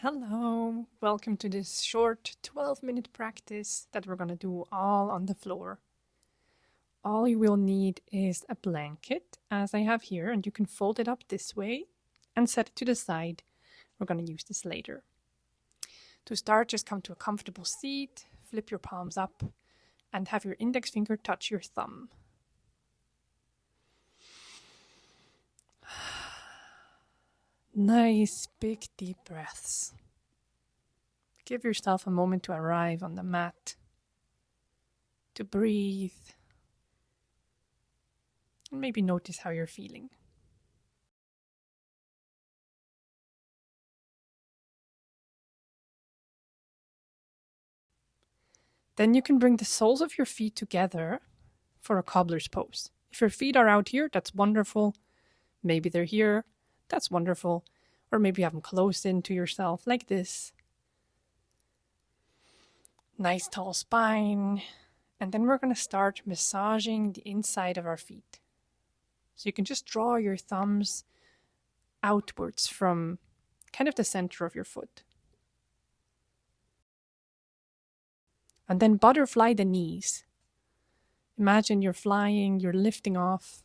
Hello, welcome to this short 12-minute practice that we're going to do all on the floor. All you will need is a blanket, as I have here, and you can fold it up this way and set it to the side. We're going to use this later. To start, just come to a comfortable seat, flip your palms up, and have your index finger touch your thumb. Nice, big, deep breaths. Give yourself a moment to arrive on the mat, to breathe, and maybe notice how you're feeling. Then you can bring the soles of your feet together for a cobbler's pose. If your feet are out here, that's wonderful. Maybe they're here, that's wonderful. Or maybe you have them close into yourself like this. Nice tall spine. And then we're going to start massaging the inside of our feet. So you can just draw your thumbs outwards from kind of the center of your foot. And then butterfly the knees. Imagine you're flying, you're lifting off.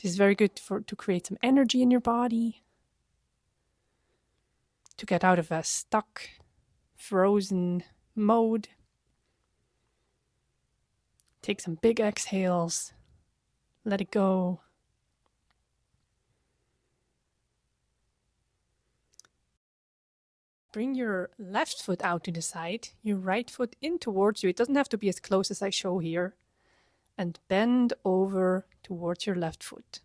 This is very good to create some energy in your body, to get out of a stuck, frozen mode. Take some big exhales. Let it go. Bring your left foot out to the side, your right foot in towards you. It doesn't have to be as close as I show here. And bend over towards your left foot.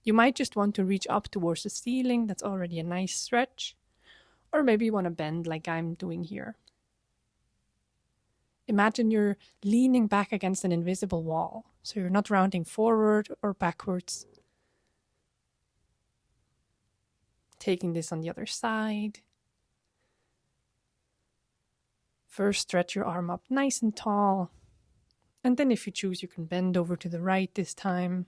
You might just want to reach up towards the ceiling. That's already a nice stretch. Or maybe you want to bend like I'm doing here. Imagine you're leaning back against an invisible wall. So you're not rounding forward or backwards. Taking this on the other side. First, stretch your arm up nice and tall. And then if you choose, you can bend over to the right this time.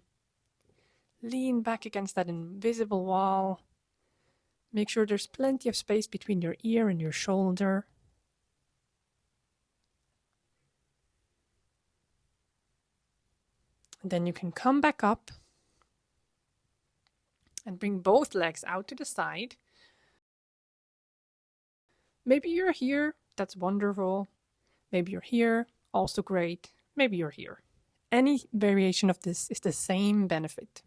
Lean back against that invisible wall. Make sure there's plenty of space between your ear and your shoulder. And then you can come back up and bring both legs out to the side. Maybe you're here, that's wonderful. Maybe you're here, also great. Maybe you're here. Any variation of this is the same benefit.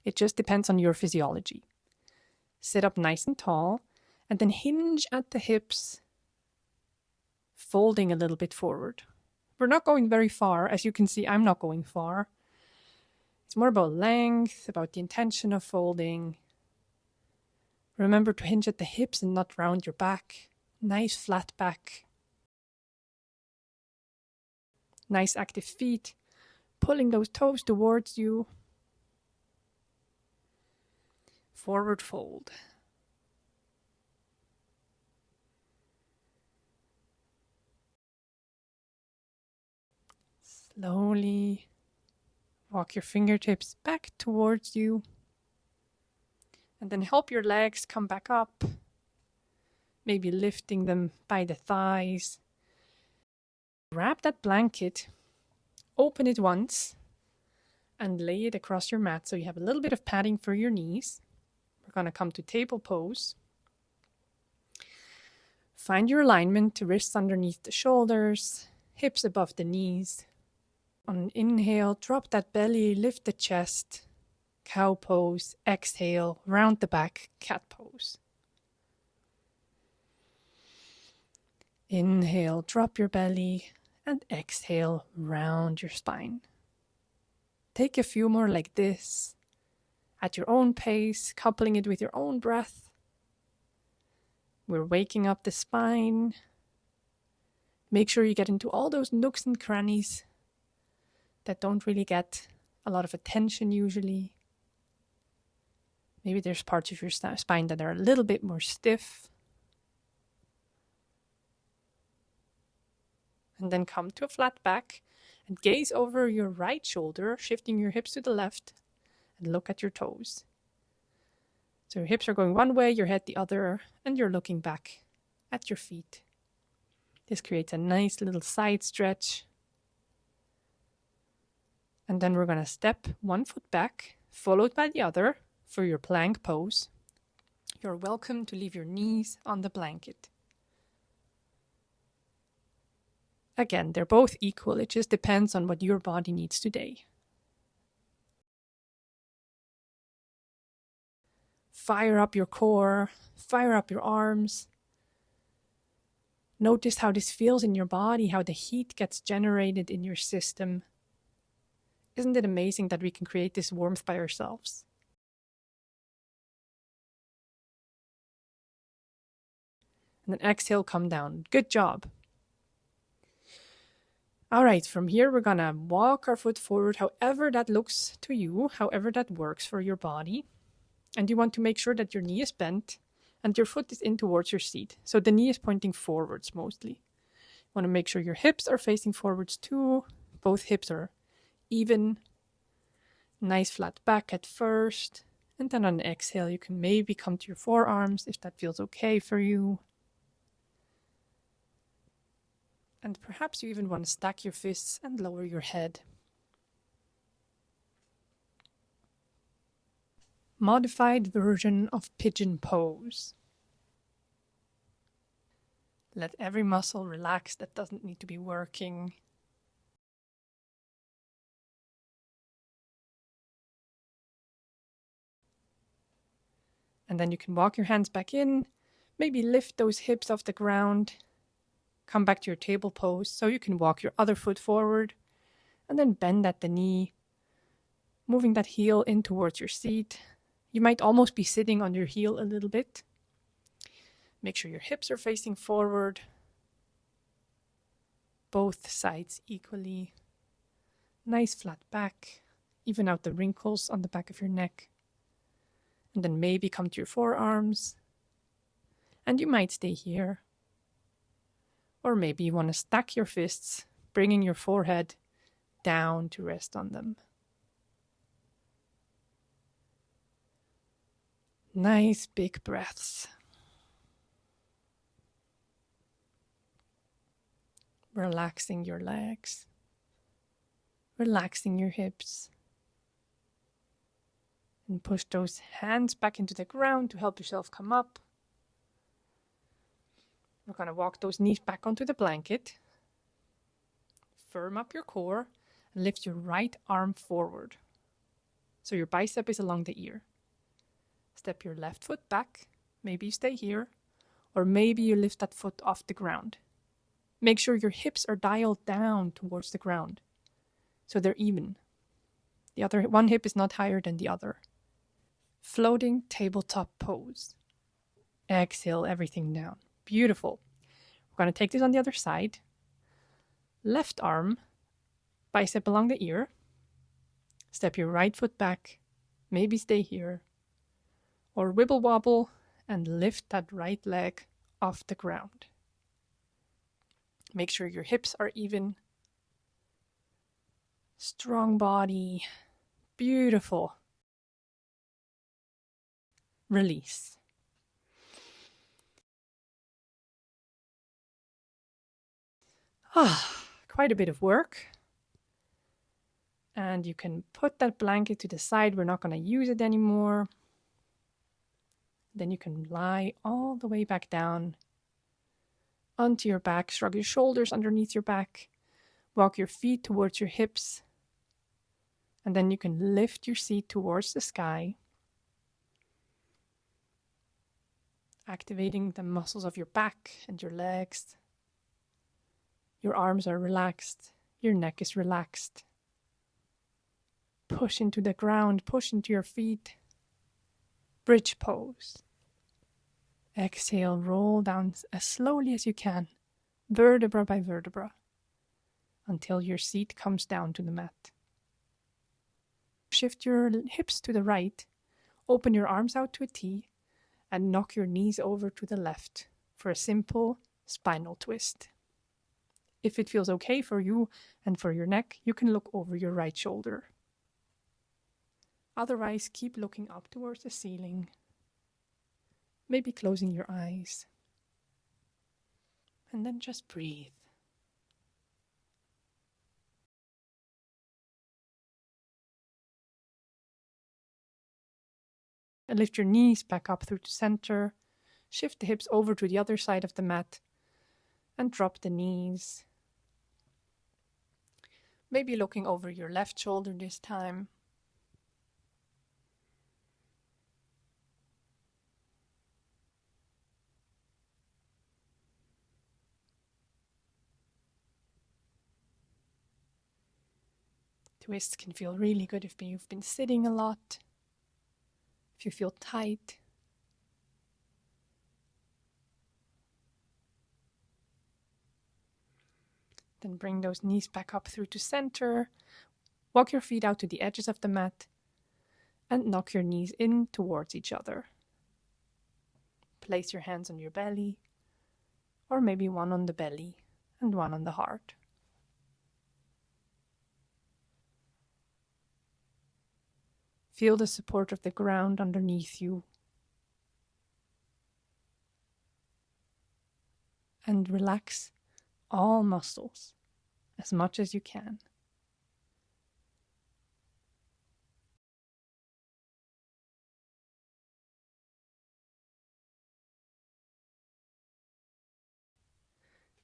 It just depends on your physiology. Sit up nice and tall, and then hinge at the hips, folding a little bit forward. We're not going very far. As you can see, I'm not going far. It's more about length, about the intention of folding. Remember to hinge at the hips and not round your back. Nice flat back. Nice active feet, pulling those toes towards you. Forward fold. Slowly walk your fingertips back towards you. And then help your legs come back up. Maybe lifting them by the thighs. Wrap that blanket, open it once, and lay it across your mat so you have a little bit of padding for your knees. We're going to come to table pose. Find your alignment, wrists underneath the shoulders, hips above the knees. On an inhale, drop that belly, lift the chest, cow pose. Exhale, round the back, cat pose. Inhale, drop your belly. And exhale, round your spine. Take a few more like this, at your own pace, coupling it with your own breath. We're waking up the spine. Make sure you get into all those nooks and crannies that don't really get a lot of attention usually. Maybe there's parts of your spine that are a little bit more stiff. And then come to a flat back and gaze over your right shoulder, shifting your hips to the left, and look at your toes. So your hips are going one way, your head the other, and you're looking back at your feet. This creates a nice little side stretch. And then we're going to step one foot back, followed by the other for your plank pose. You're welcome to leave your knees on the blanket. Again, they're both equal. It just depends on what your body needs today. Fire up your core, fire up your arms. Notice how this feels in your body, how the heat gets generated in your system. Isn't it amazing that we can create this warmth by ourselves? And then exhale, come down. Good job. All right, from here we're gonna walk our foot forward, however that looks to you, however that works for your body. And you want to make sure that your knee is bent and your foot is in towards your seat. So the knee is pointing forwards mostly. You want to make sure your hips are facing forwards too. Both hips are even. Nice flat back at first. And then on the exhale, you can maybe come to your forearms if that feels okay for you. And perhaps you even want to stack your fists and lower your head. Modified version of pigeon pose. Let every muscle relax that doesn't need to be working. And then you can walk your hands back in, maybe lift those hips off the ground. Come back to your table pose so you can walk your other foot forward and then bend at the knee, moving that heel in towards your seat. You might almost be sitting on your heel a little bit. Make sure your hips are facing forward, both sides equally. Nice flat back, even out the wrinkles on the back of your neck. And then maybe come to your forearms. And you might stay here. Or maybe you want to stack your fists, bringing your forehead down to rest on them. Nice big breaths. Relaxing your legs. Relaxing your hips. And push those hands back into the ground to help yourself come up. We're going to walk those knees back onto the blanket. Firm up your core and lift your right arm forward. So your bicep is along the ear. Step your left foot back. Maybe you stay here. Or maybe you lift that foot off the ground. Make sure your hips are dialed down towards the ground. So they're even. The other one hip is not higher than the other. Floating tabletop pose. Exhale everything down. Beautiful. We're going to take this on the other side. Left arm, bicep along the ear. Step your right foot back. Maybe stay here. Or wibble wobble and lift that right leg off the ground. Make sure your hips are even. Strong body. Beautiful. Release. Quite a bit of work. And you can put that blanket to the side. We're not going to use it anymore. Then you can lie all the way back down onto your back. Shrug your shoulders underneath your back. Walk your feet towards your hips. And then you can lift your seat towards the sky. Activating the muscles of your back and your legs. Your arms are relaxed. Your neck is relaxed. Push into the ground. Push into your feet. Bridge pose. Exhale, roll down as slowly as you can, vertebra by vertebra, until your seat comes down to the mat. Shift your hips to the right, open your arms out to a T, and knock your knees over to the left for a simple spinal twist. If it feels okay for you and for your neck, you can look over your right shoulder. Otherwise, keep looking up towards the ceiling. maybe closing your eyes. And then just breathe. And lift your knees back up through the center. Shift the hips over to the other side of the mat and drop the knees. Maybe looking over your left shoulder this time. Twists can feel really good if you've been sitting a lot, if you feel tight. Then bring those knees back up through to center. Walk your feet out to the edges of the mat and knock your knees in towards each other. Place your hands on your belly, or maybe one on the belly and one on the heart. Feel the support of the ground underneath you. And relax all muscles as much as you can.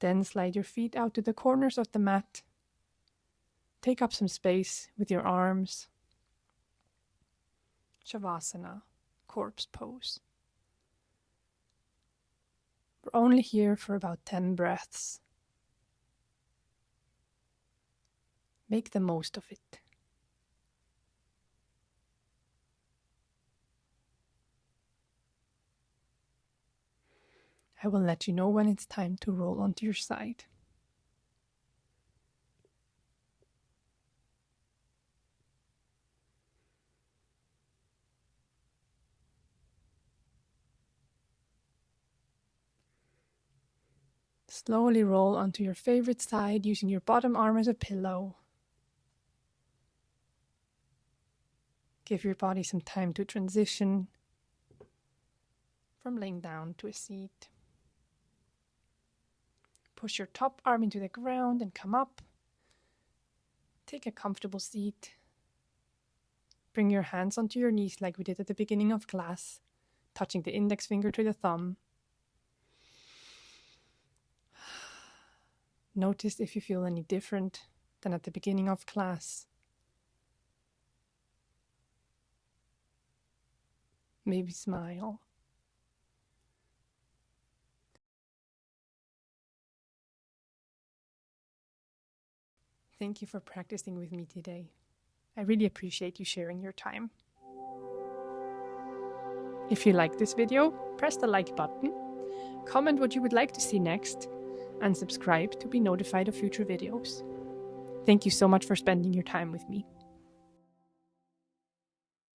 Then slide your feet out to the corners of the mat. Take up some space with your arms. Shavasana, corpse pose. We're only here for about 10 breaths. Make the most of it. I will let you know when it's time to roll onto your side. Slowly roll onto your favorite side using your bottom arm as a pillow. Give your body some time to transition from laying down to a seat. Push your top arm into the ground and come up. Take a comfortable seat. Bring your hands onto your knees like we did at the beginning of class, touching the index finger to the thumb. Notice if you feel any different than at the beginning of class. Maybe smile. Thank you for practicing with me today. I really appreciate you sharing your time. If you like this video, press the like button, comment what you would like to see next, and subscribe to be notified of future videos. Thank you so much for spending your time with me.